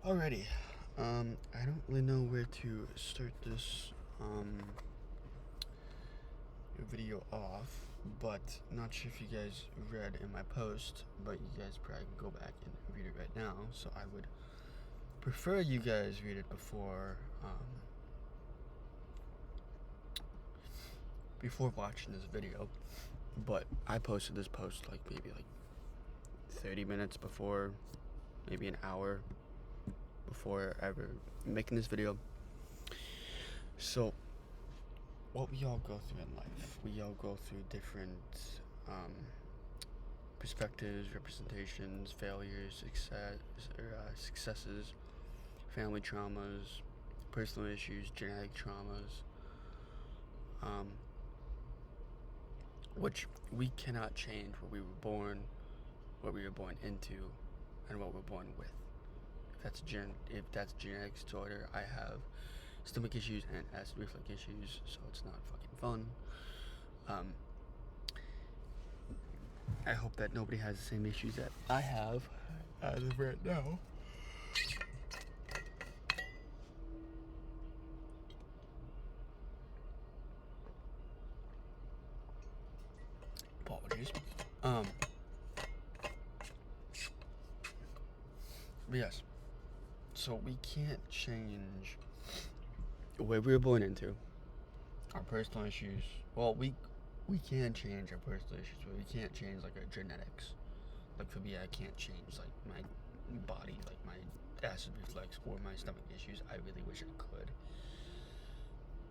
Alrighty. I don't really know where to start this video off, but not sure if you guys read in my post, but you guys probably can go back and read it right now. So I would prefer you guys read it before watching this video. But I posted this post maybe 30 minutes before, maybe an hour before ever making this video. So what we all go through in life, we all go through different perspectives, representations, failures, successes, family traumas, personal issues, genetic traumas, which we cannot change what we were born into, and what we're born with. If that's genetic disorder, I have stomach issues and acid reflux issues, so it's not fucking fun. I hope that nobody has the same issues that I have as of right now. Apologies. But yes, so we can't change what we were born into, our personal issues. Well, we can change our personal issues, but we can't change our genetics. Like for me, I can't change my body, my acid reflux or my stomach issues. I really wish I could,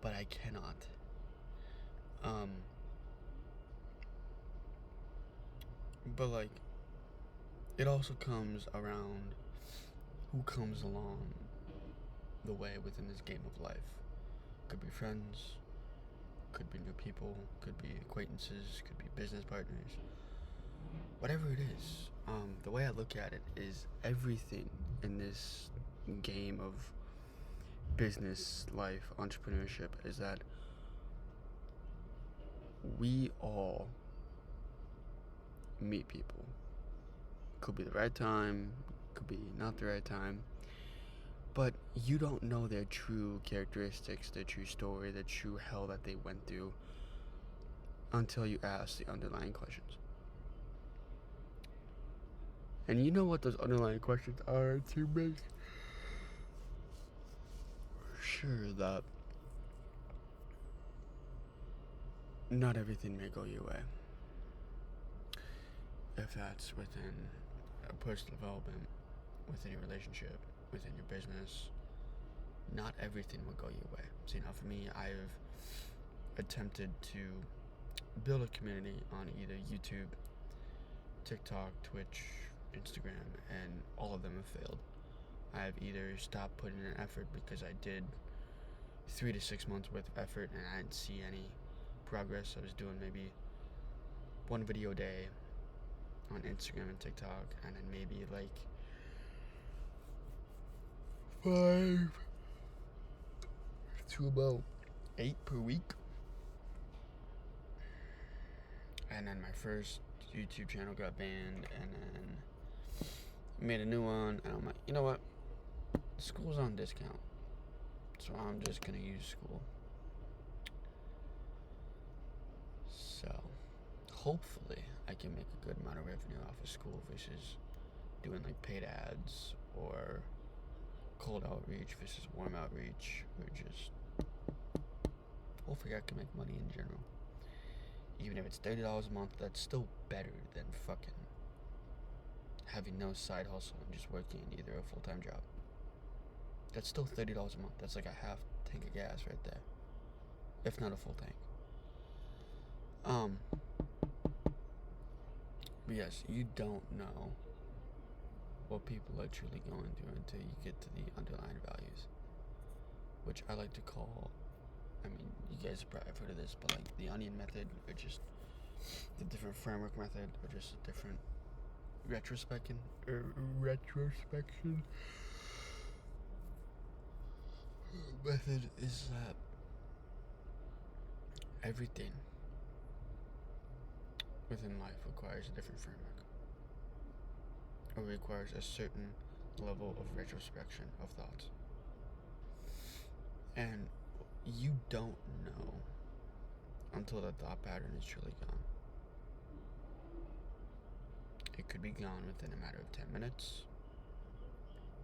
but I cannot. But it also comes around who comes along the way within this game of life. Could be friends, could be new people, could be acquaintances, could be business partners. Whatever it is, the way I look at it is everything in this game of business, life, entrepreneurship is that we all meet people. Could be the right time, could be not the right time, but you don't know their true characteristics, their true story, the true hell that they went through until you ask the underlying questions. And you know what those underlying questions are to make sure that not everything may go your way. If that's within personal development, within your relationship, within your business, not everything will go your way. So now for me, I've attempted to build a community on either YouTube, TikTok, Twitch, Instagram, and all of them have failed. I've either stopped putting in effort because I did 3 to 6 months worth of effort and I didn't see any progress. I was doing maybe one video a day on Instagram and TikTok, and then maybe 5 to about 8 per week. And then my first YouTube channel got banned, and then made a new one, and I'm like, you know what? School's on discount, so I'm just gonna use school. So hopefully I can make a good amount of revenue off of school versus doing paid ads or cold outreach versus warm outreach, or just hopefully I can make money in general. Even if it's $30 a month, that's still better than fucking having no side hustle and just working in either a full-time job. That's still $30 a month. That's like a half tank of gas right there, if not a full tank. But yes, you don't know what people are truly going through until you get to the underlying values, which I like to call, I mean, you guys have probably heard of this, but the onion method, or just the different framework method, or just a different retrospection method, is that everything within life requires a different framework, or requires a certain level of retrospection of thoughts. And you don't know until the thought pattern is truly gone. It could be gone within a matter of 10 minutes.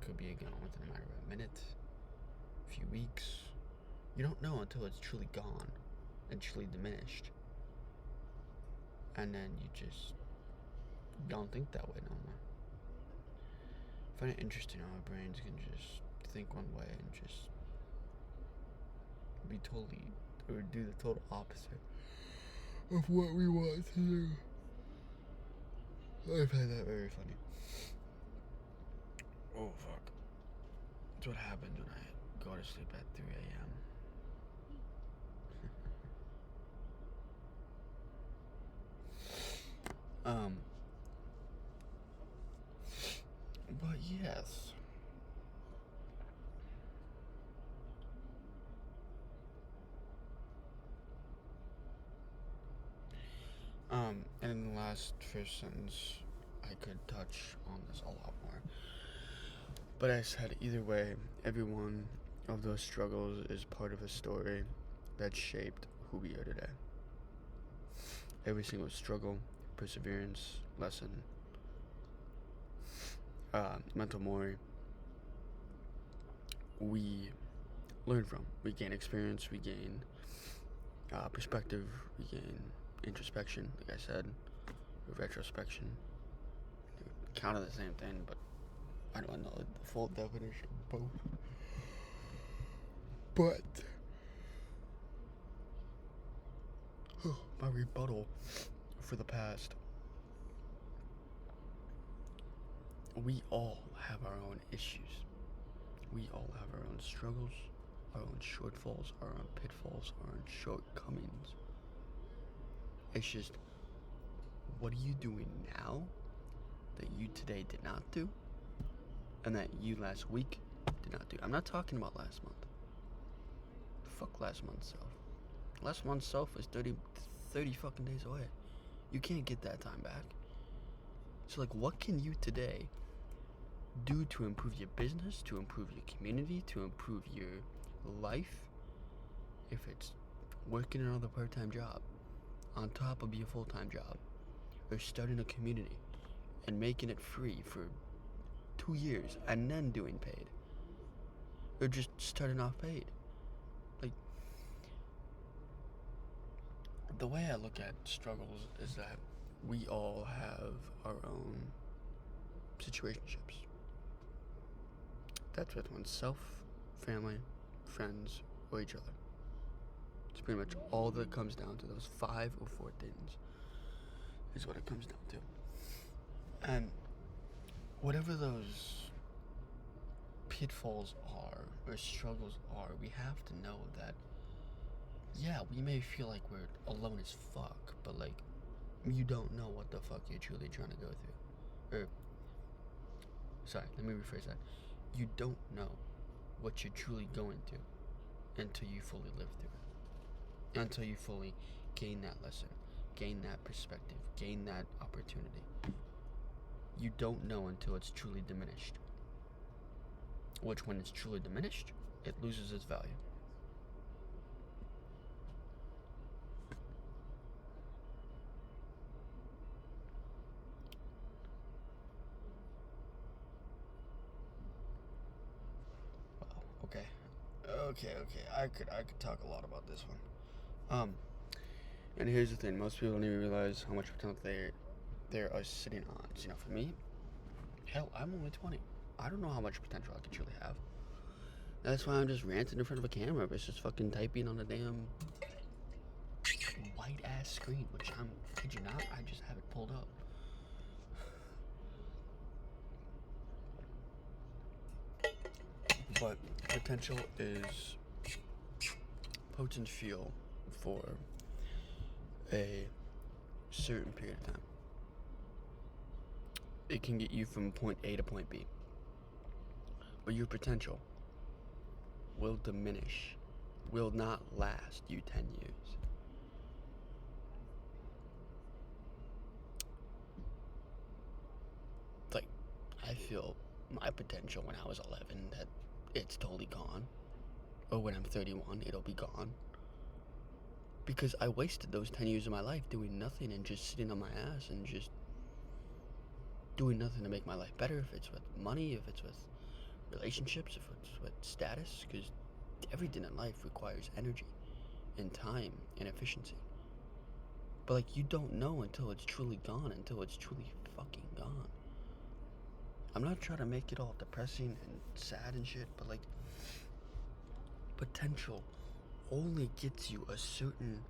Could be gone within a matter of a minute, a few weeks. You don't know until it's truly gone and truly diminished. And then you just don't think that way no more. I find it interesting how our brains can just think one way and just be totally, or do the total opposite of what we want to do. I find that very funny. Oh fuck. That's what happens when I go to sleep at 3 a.m. But yes. And in the last first sentence, I could touch on this a lot more. But I said either way, every one of those struggles is part of a story that shaped who we are today. Every single struggle, perseverance, lesson, mental memory, we learn from. We gain experience, we gain perspective, we gain introspection, like I said, retrospection. Kind of the same thing, but I don't know the full definition of both. But my rebuttal for the past. We all have our own issues. We all have our own struggles, our own shortfalls, our own pitfalls, our own shortcomings. It's just, what are you doing now that you today did not do, and that you last week did not do? I'm not talking about last month. Fuck last month's self. Last month's self is 30 fucking days away. You can't get that time back. So, like, what can you today do to improve your business, to improve your community, to improve your life? If it's working another part-time job on top of your full-time job, or starting a community and making it free for 2 years and then doing paid, or just starting off paid. Like, the way I look at struggles is that we all have our own situationships. That's with oneself, family, friends, or each other. It's pretty much all that comes down to. Those 5 or 4 things is what it comes down to. And whatever those pitfalls are, or struggles are, we have to know that, yeah, we may feel like we're alone as fuck, but, like, you don't know what the fuck you're truly trying to go through. Or, sorry, let me rephrase that. You don't know what you're truly going through until you fully live through it. Until you fully gain that lesson, gain that perspective, gain that opportunity. You don't know until it's truly diminished. Which, when it's truly diminished, it loses its value. Okay. I could talk a lot about this one. And here's the thing: most people don't even realize how much potential they are sitting on. So, you know, for me, hell, I'm only 20. I don't know how much potential I could truly have. That's why I'm just ranting in front of a camera, but it's just fucking typing on a damn white ass screen. Which kid you not, I just have it pulled up. But potential is potent fuel for a certain period of time. It can get you from point A to point B. But your potential will diminish, will not last you 10 years. Like, I feel my potential when I was 11 that it's totally gone. Or when I'm 31, it'll be gone. Because I wasted those 10 years of my life doing nothing and just sitting on my ass and just doing nothing to make my life better. If it's with money, if it's with relationships, if it's with status. Because everything in life requires energy and time and efficiency. But, like, you don't know until it's truly gone, until it's truly fucking gone. I'm not trying to make it all depressing and sad and shit, but, like, potential only gets you a certain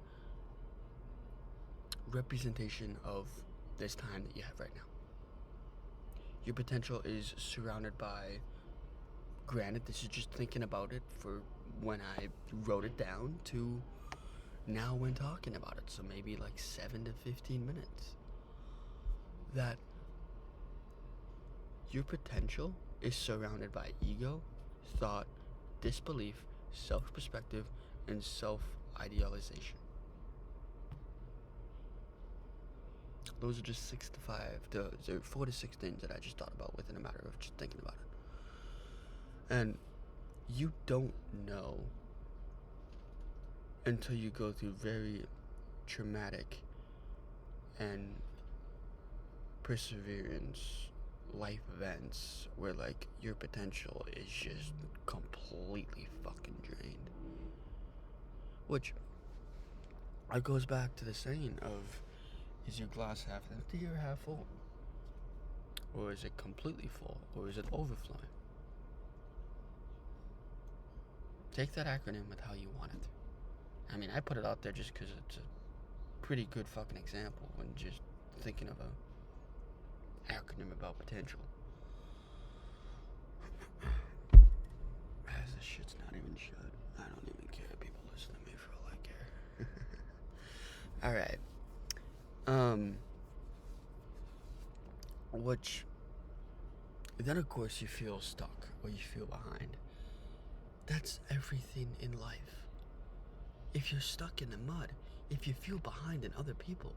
representation of this time that you have right now. Your potential is surrounded by, granted, this is just thinking about it for when I wrote it down to now when talking about it, so maybe like 7 to 15 minutes, that your potential is surrounded by ego, thought, disbelief, self-perspective, and self-idealization. Those are just 4 to 6 things that I just thought about within a matter of just thinking about it. And you don't know until you go through very traumatic and perseverance life events where, like, your potential is just completely fucking drained. Which goes back to the saying of, is your glass half empty or half full? Or is it completely full? Or is it overflowing? Take that acronym with how you want it. I mean, I put it out there just because it's a pretty good fucking example when just thinking of a acronym about potential. As this shit's not even shut. I don't even care. People listen to me for all I care. Alright. Which, then of course you feel stuck or you feel behind. That's everything in life. If you're stuck in the mud, if you feel behind in other people,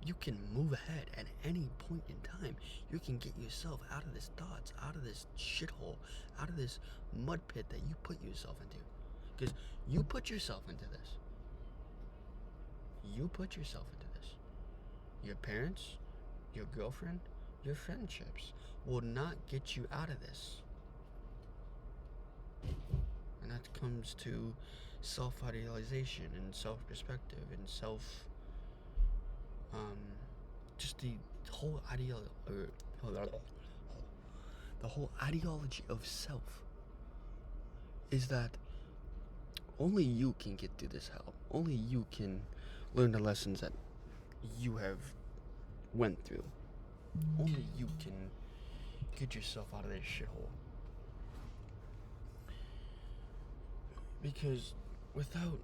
you can move ahead at any point in time. You can get yourself out of this thoughts, out of this shithole, out of this mud pit that you put yourself into. Because you put yourself into this. You put yourself into this. Your parents, your girlfriend, your friendships will not get you out of this. And that comes to self-idealization and self-perspective and just the whole ideology of self is that only you can get through this hell. Only you can learn the lessons that you have went through. Only you can get yourself out of this shithole. Because without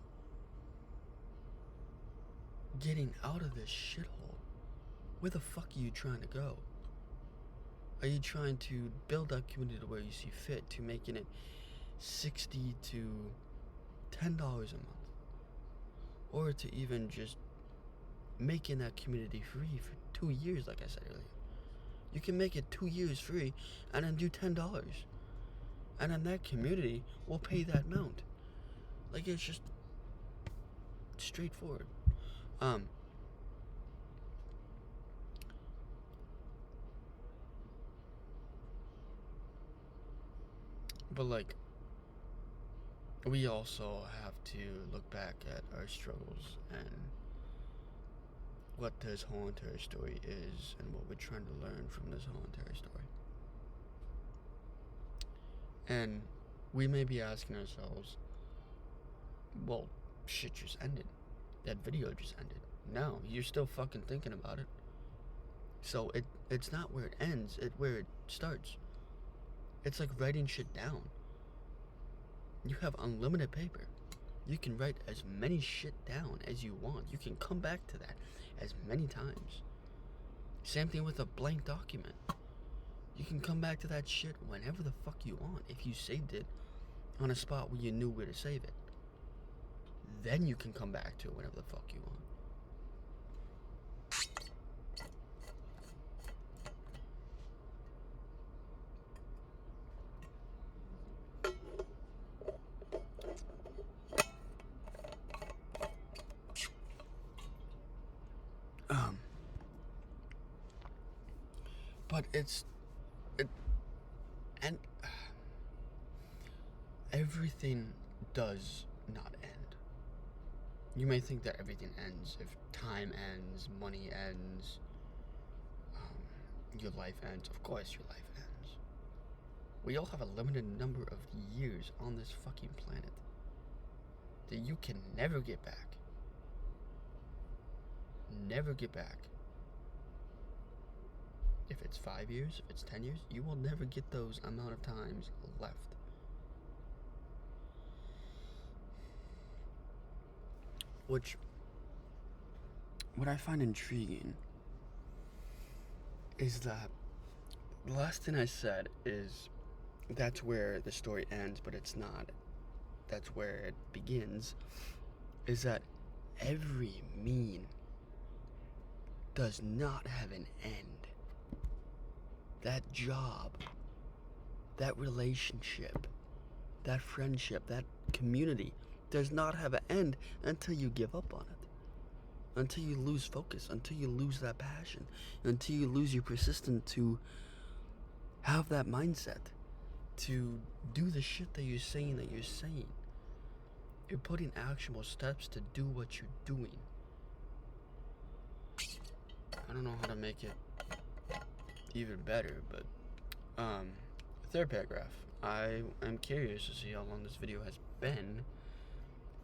getting out of this shithole, where the fuck are you trying to go? Are you trying to build that community to where you see fit, to making it $60 to $10 a month? Or to even just making that community free for 2 years, like I said earlier? You can make it 2 years free and then do $10. And then that community will pay that amount. Like, it's just straightforward. But, like, we also have to look back at our struggles and what this whole entire story is and what we're trying to learn from this whole entire story. And we may be asking ourselves, well, shit just ended. That video just ended. No, you're still fucking thinking about it. So it's not where it ends, it's where it starts. It's like writing shit down. You have unlimited paper. You can write as many shit down as you want. You can come back to that as many times. Same thing with a blank document. You can come back to that shit whenever the fuck you want if you saved it on a spot where you knew where to save it. Then you can come back to it whenever the fuck you want. but it and everything does not end. You may think that everything ends if time ends, money ends, your life ends. Of course, your life ends. We all have a limited number of years on this fucking planet that you can never get back. Never get back. If it's 5 years, if it's 10 years, you will never get those amount of times left. What I find intriguing is that the last thing I said is that's where the story ends, but it's not. That's where it begins. Is that every mean does not have an end. That job, that relationship, that friendship, that community does not have an end until you give up on it. Until you lose focus, until you lose that passion, until you lose your persistence to have that mindset, to do the shit that you're saying. You're putting actionable steps to do what you're doing. I don't know how to make it even better, but third paragraph. I am curious to see how long this video has been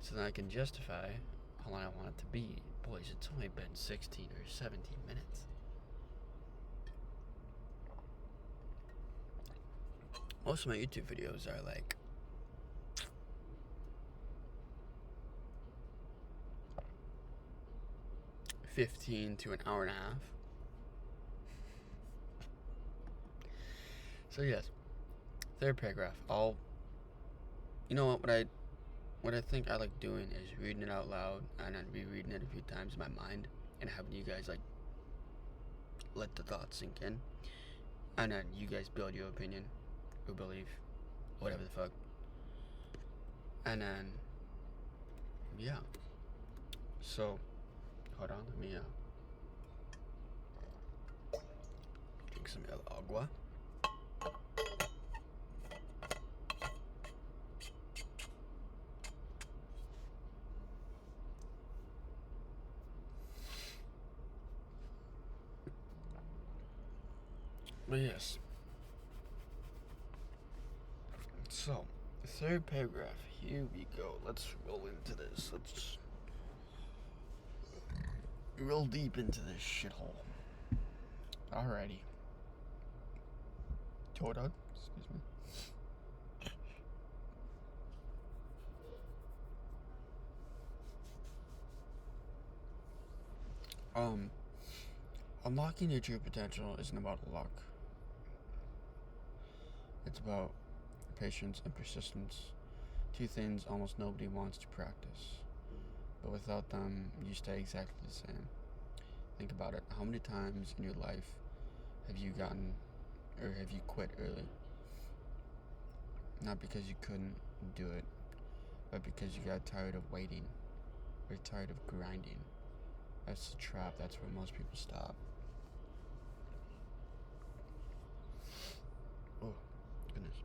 so that I can justify how long I want it to be. Boys, it's only been 16 or 17 minutes. Most of my YouTube videos are like 15 to an hour and a half. So yes, third paragraph. You know what I think I like doing is reading it out loud and then rereading it a few times in my mind and having you guys like let the thoughts sink in, and then you guys build your opinion or belief, whatever the fuck, and then yeah. So hold on, let me drink some el agua. But yes. So, third paragraph. Here we go. Let's roll into this. Let's roll deep into this shithole. Alrighty. Toad, excuse me. Unlocking your true potential isn't about luck. It's about patience and persistence. Two things almost nobody wants to practice. But without them, you stay exactly the same. Think about it. How many times in your life have you quit early? Not because you couldn't do it, but because you got tired of waiting, or tired of grinding. That's the trap. That's where most people stop. Oh, goodness.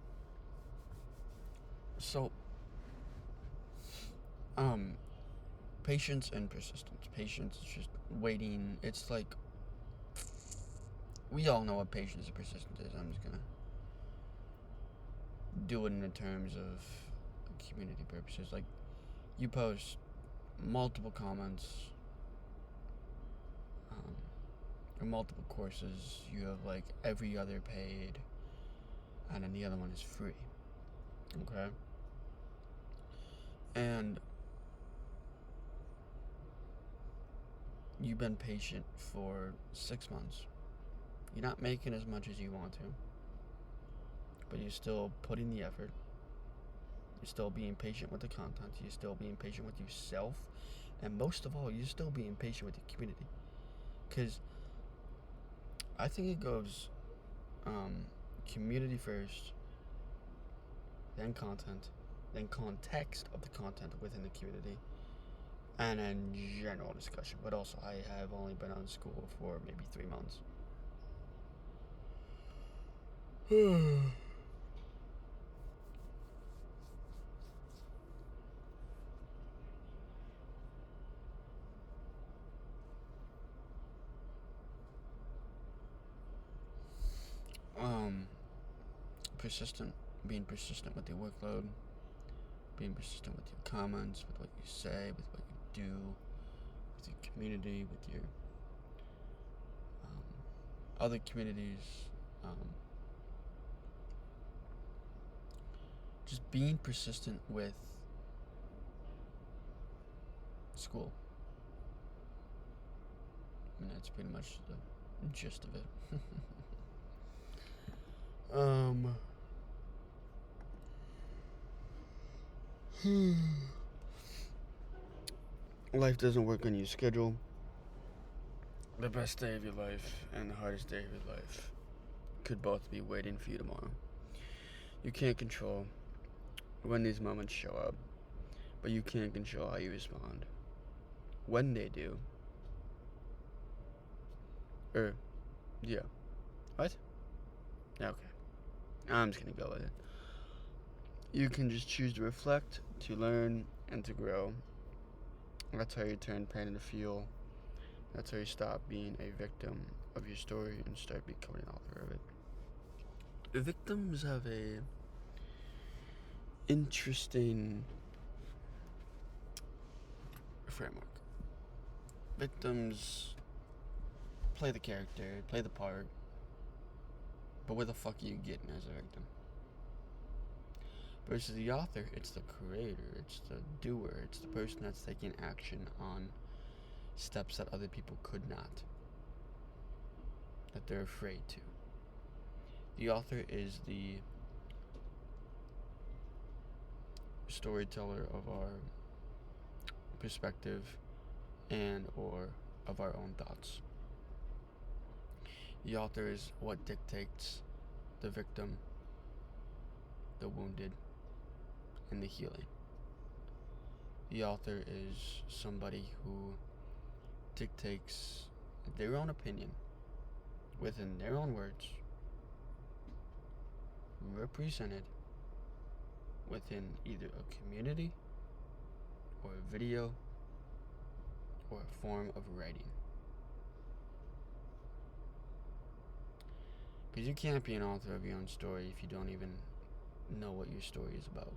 So, patience and persistence. Patience is just waiting. It's like, we all know what patience and persistence is. I'm just gonna do it in the terms of community purposes. Like, you post multiple comments, or multiple courses. You have like every other paid, and then the other one is free. Okay? And you've been patient for 6 months. You're not making as much as you want to, but you're still putting the effort. You're still being patient with the content. You're still being patient with yourself. And most of all, you're still being patient with the community. Because I think it goes community first, then content, then context of the content within the community, and then general discussion. But also, I have only been on school for maybe 3 months. um, persistent, being persistent with your workload, being persistent with your comments, with what you say, with what you do, with your community, with your other communities, just being persistent with school. I mean, that's pretty much the gist of it. Life doesn't work on your schedule. The best day of your life and the hardest day of your life could both be waiting for you tomorrow. You can't control when these moments show up, but you can control how you respond when they do. Yeah. What? Okay. I'm just gonna go with it. You can just choose to reflect, to learn, and to grow. That's how you turn pain into fuel. That's how you stop being a victim of your story and start becoming an author of it. The victims have a interesting framework. Victims play the character, play the part, but where the fuck are you getting as a victim? Versus the author, it's the creator, it's the doer, it's the person that's taking action on steps that other people could not, that they're afraid to. The author is the storyteller of our perspective and or of our own thoughts. The author is what dictates the victim, the wounded, and the healing. The author is somebody who dictates their own opinion within their own words, represented within either a community or a video or a form of writing. Because you can't be an author of your own story if you don't even know what your story is about.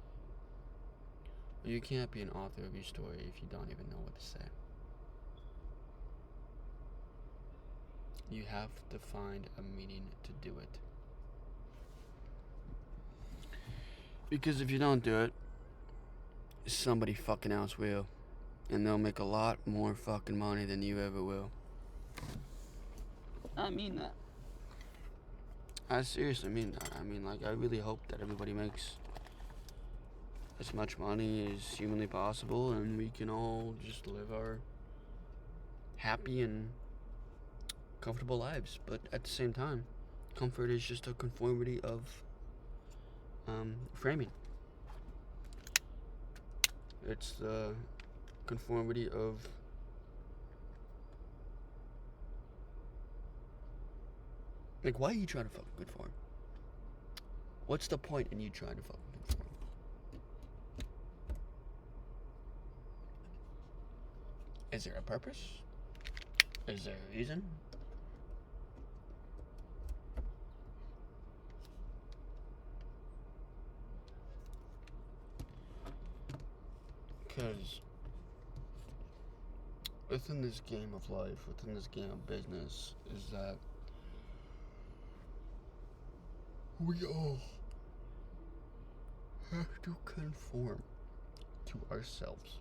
Or you can't be an author of your story if you don't even know what to say. You have to find a meaning to do it. Because if you don't do it, somebody fucking else will. And they'll make a lot more fucking money than you ever will. I mean that. I seriously mean that. I mean, like, I really hope that everybody makes as much money as humanly possible and we can all just live our happy and comfortable lives. But at the same time, comfort is just a conformity of framing. It's the conformity of like, why are you trying to fucking conform? What's the point in you trying to fucking conform? Is there a purpose? Is there a reason? Because within this game of life, within this game of business, is that we all have to conform to ourselves.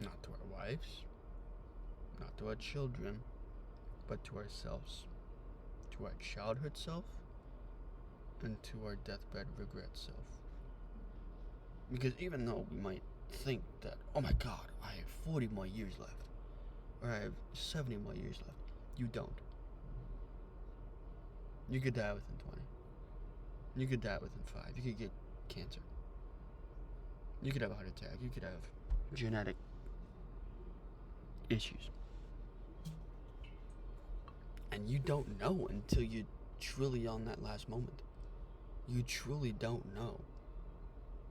Not to our wives, not to our children, but to ourselves. To our childhood self, and to our deathbed regret self. Because even though we might think that, oh my god, I have 40 more years left, or I have 70 more years left, you don't. You could die within 20. You could die within 5. You could get cancer. You could have a heart attack. You could have genetic issues. And you don't know until you truly on that last moment. You truly don't know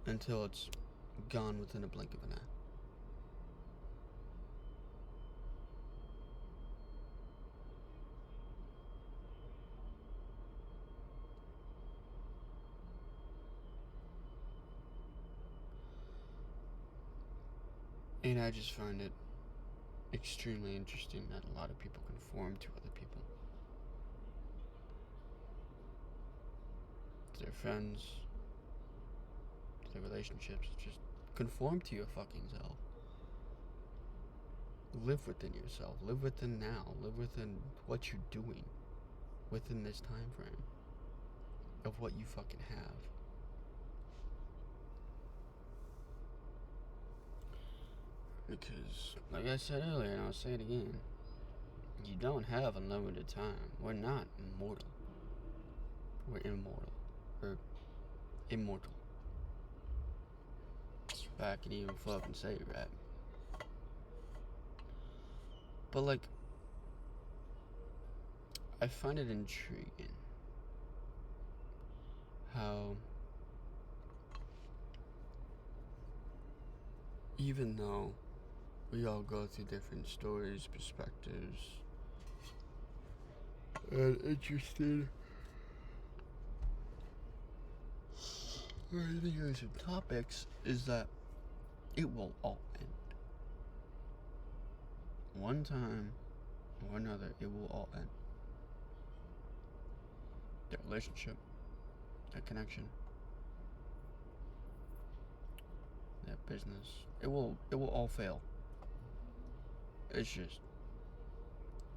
until it's gone within a blink of an eye. And I just find it extremely interesting that a lot of people conform to other people. To their friends, to their relationships. Just conform to your fucking self. Live within yourself. Live within now. Live within what you're doing within this time frame of what you fucking have. Because, like I said earlier, and I'll say it again, you don't have unlimited time. We're not immortal. We're immoral. Or immortal. If I can even fucking say it right. But, like, I find it intriguing how even though we all go through different stories, perspectives, and interested or ideas and topics, is that it will all end. One time or another, it will all end. That relationship, that connection, that business, it will all fail. It's just,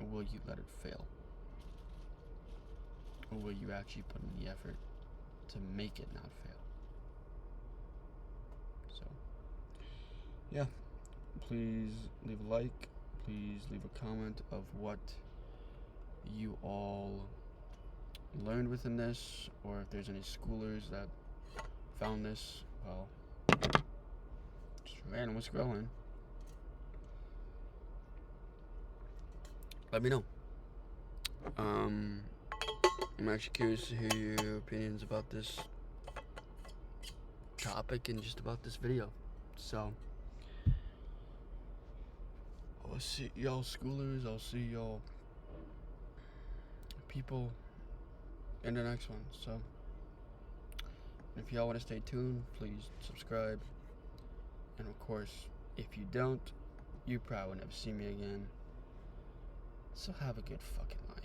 will you let it fail? Or will you actually put in the effort to make it not fail? So, yeah, please leave a like, please leave a comment of what you all learned within this, or if there's any schoolers that found this, well, just random scrolling. Let me know. I'm actually curious to hear your opinions about this topic and just about this video. So, I'll see y'all schoolers, I'll see y'all people in the next one. So, if y'all want to stay tuned, please subscribe. And of course, if you don't, you probably will never see me again. So have a good fucking life.